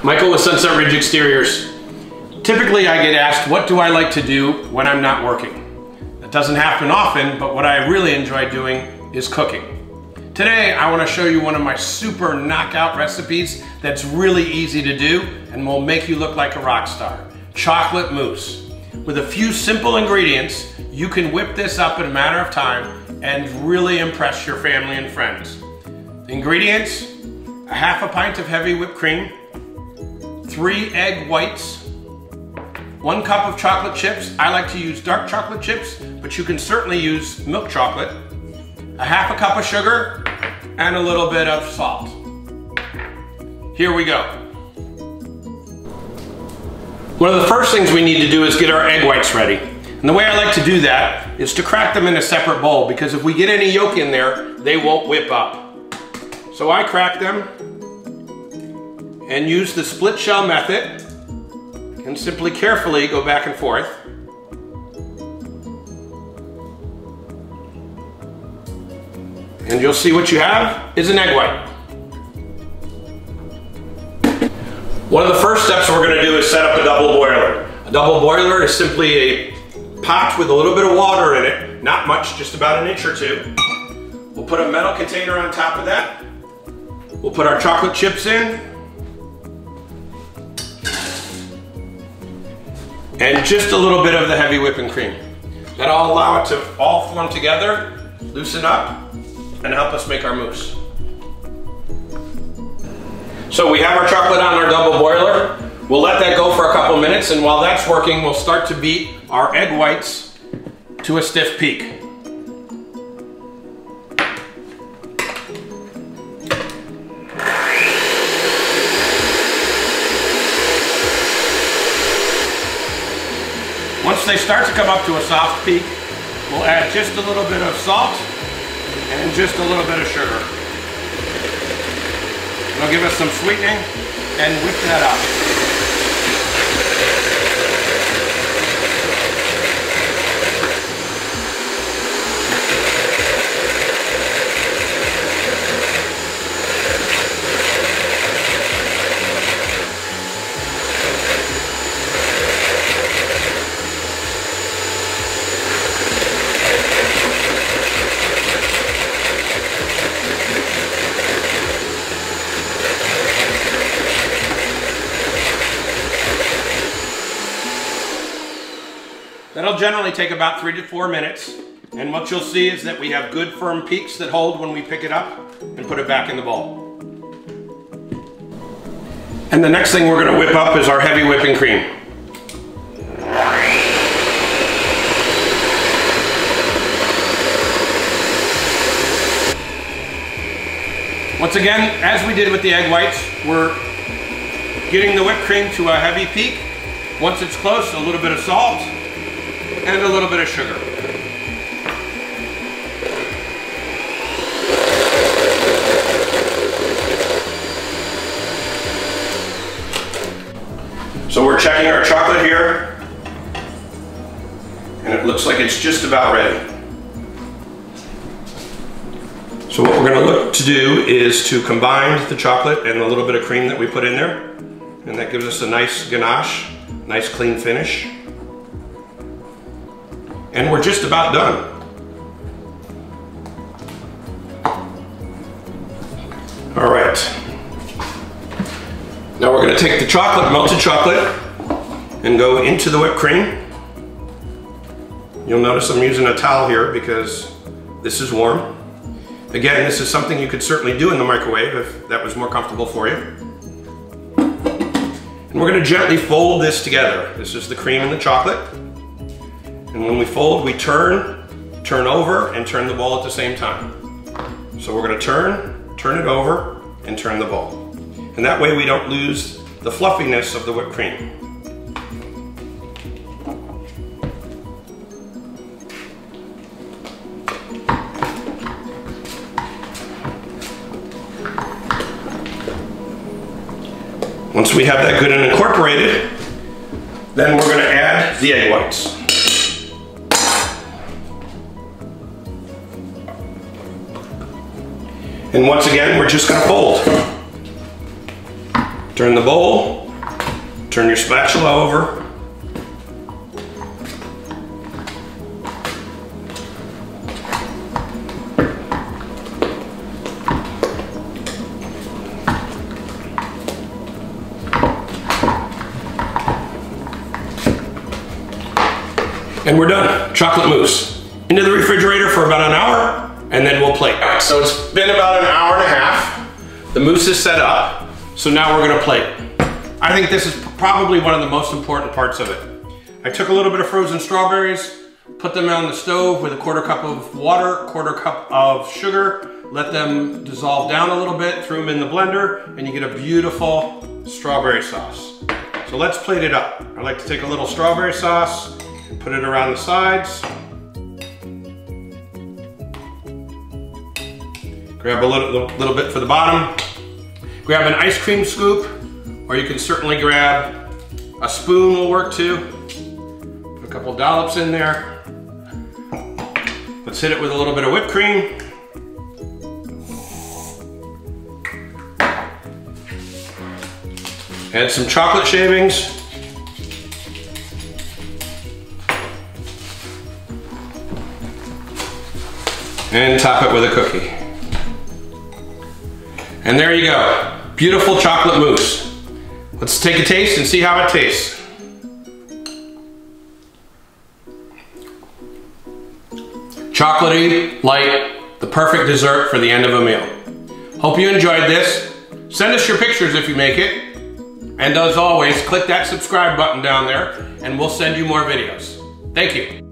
Michael with Sunset Ridge Exteriors. Typically I get asked, what do I like to do when I'm not working? That doesn't happen often, but what I really enjoy doing is cooking. Today I want to show you one of my super knockout recipes that's really easy to do and will make you look like a rock star. Chocolate mousse. With a few simple ingredients, you can whip this up in a matter of time and really impress your family and friends. The ingredients: a half a pint of heavy whipped cream, 3 egg whites, 1 cup of chocolate chips. I like to use dark chocolate chips, but you can certainly use milk chocolate, a half a cup of sugar, and a little bit of salt. Here we go. One of the first things we need to do is get our egg whites ready. And the way I like to do that is to crack them in a separate bowl, because if we get any yolk in there, they won't whip up. So I crack them and use the split shell method and simply carefully go back and forth. And you'll see what you have is an egg white. One of the first steps we're going to do is set up a double boiler. A double boiler is simply a pot with a little bit of water in it, not much, just about an inch or two. We'll put a metal container on top of that. We'll put our chocolate chips in. And just a little bit of the heavy whipping cream. That'll allow it to all form together, loosen up, and help us make our mousse. So we have our chocolate on our double boiler. We'll let that go for a couple minutes, and while that's working, we'll start to beat our egg whites to a stiff peak. Once they start to come up to a soft peak, we'll add just a little bit of salt and just a little bit of sugar. It'll give us some sweetening and whip that up. That'll generally take about 3 to 4 minutes, and what you'll see is that we have good firm peaks that hold when we pick it up and put it back in the bowl. And the next thing we're going to whip up is our heavy whipping cream. Once again, as we did with the egg whites, we're getting the whipped cream to a heavy peak. Once it's close, a little bit of salt and a little bit of sugar. So we're checking our chocolate here, and it looks like it's just about ready. So what we're going to look to do is to combine the chocolate and a little bit of cream that we put in there, and that gives us a nice ganache, nice clean finish. And we're just about done. All right. Now we're going to take the chocolate, melted chocolate, and go into the whipped cream. You'll notice I'm using a towel here because this is warm. Again, this is something you could certainly do in the microwave if that was more comfortable for you. And we're going to gently fold this together. This is the cream and the chocolate. And when we fold, we turn over, and turn the bowl at the same time. So we're going to turn it over, and turn the bowl. And that way we don't lose the fluffiness of the whipped cream. Once we have that good and incorporated, then we're going to add the egg whites. And once again, we're just going to fold. Turn the bowl, turn your spatula over. And we're done. Chocolate mousse. Into the refrigerator for about an hour, and then we'll plate. So it's been about an hour and a half. The mousse is set up, so now we're gonna plate. I think this is probably one of the most important parts of it. I took a little bit of frozen strawberries, put them on the stove with a 1/4 cup of water, 1/4 cup of sugar, let them dissolve down a little bit, threw them in the blender, and you get a beautiful strawberry sauce. So let's plate it up. I like to take a little strawberry sauce, put it around the sides. Grab a little bit for the bottom. Grab an ice cream scoop, or you can certainly grab a spoon will work too. Put a couple dollops in there. Let's hit it with a little bit of whipped cream. Add some chocolate shavings. And top it with a cookie. And there you go. Beautiful chocolate mousse. Let's take a taste and see how it tastes. Chocolatey, light, the perfect dessert for the end of a meal. Hope you enjoyed this. Send us your pictures if you make it. And as always, click that subscribe button down there and we'll send you more videos. Thank you.